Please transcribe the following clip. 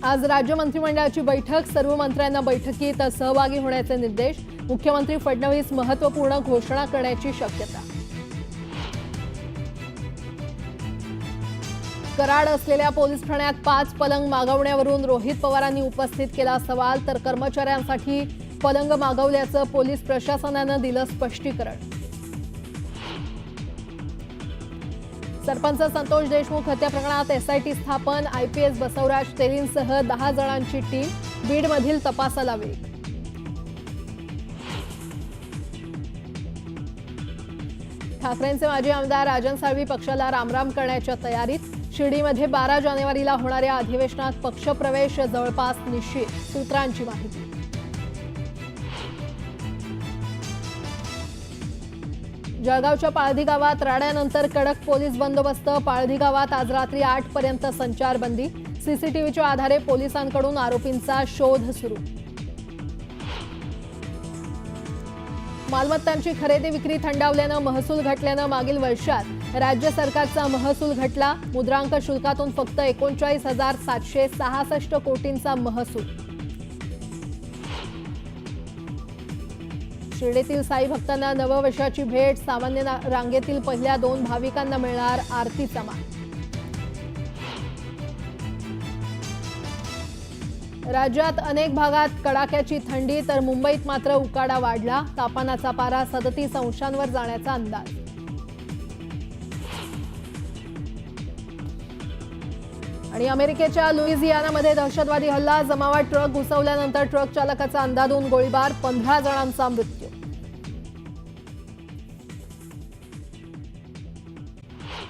आज राज्य मंत्रिमंडळाची बैठक, सर्व मंत्र्यांना बैठकीत सहभागी होण्याचे निर्देश। मुख्यमंत्री फडणवीस महत्त्वपूर्ण घोषणा करण्याची शक्यता। कराड असलेल्या पोलीस ठाण्यात 5 पलंग मागवण्यावरून रोहित पवारांनी उपस्थित केला सवाल, तर कर्मचाऱ्यांसाठी पलंग मागवल्याचं पोलीस प्रशासनानं दिलं स्पष्टीकरण। सरपंच संतोष देशमुख हत्या प्रकरणात एसआयटी स्थापन, आयपीएस बसवराज तेलींसह 10 जणांची टीम, बीडमधील तपासाला वेग। ठाकरेंचे माजी आमदार राजन साळवी पक्षाला रामराम करण्याच्या तयारीत। शिर्डीमध्ये 12 जानेवारीला होणाऱ्या अधिवेशनात पक्षप्रवेश जवळपास निश्चित, सूत्रांची माहिती। जळगावच्या पाळधी गावात राड्यानंतर कडक पोलीस बंदोबस्त, पाळधी गावात आज रात्री 8 पर्यंत संचारबंदी। सीसीटीव्हीच्या आधारे पोलिसांकडून आरोपींचा शोध सुरू। मालमत्तांची खरेदी विक्री थंडावल्यानं महसूल घटल्यानं मागील वर्षात राज्य सरकारचा महसूल घटला। मुद्रांक शुल्कातून फक्त 39,766 कोटींचा महसूल। शिर्डीतील साई भक्तांना नववर्षाची भेट, सामान्य रांगेतील पहिल्या 2 भाविकांना मिळणार आरतीचा मान। राज्यात अनेक भागात कडाक्याची थंडी, तर मुंबईत मात्र उकाडा वाढला। तापमानाचा पारा 37 अंशांवर जाण्याचा अंदाज। आणि अमेरिकेच्या लुइझियानामध्ये दहशतवादी हल्ला, जमावात ट्रक घुसवल्यानंतर ट्रक चालकाचा अंधाधुंद गोळीबार, 15 जणांचा मृत्यू।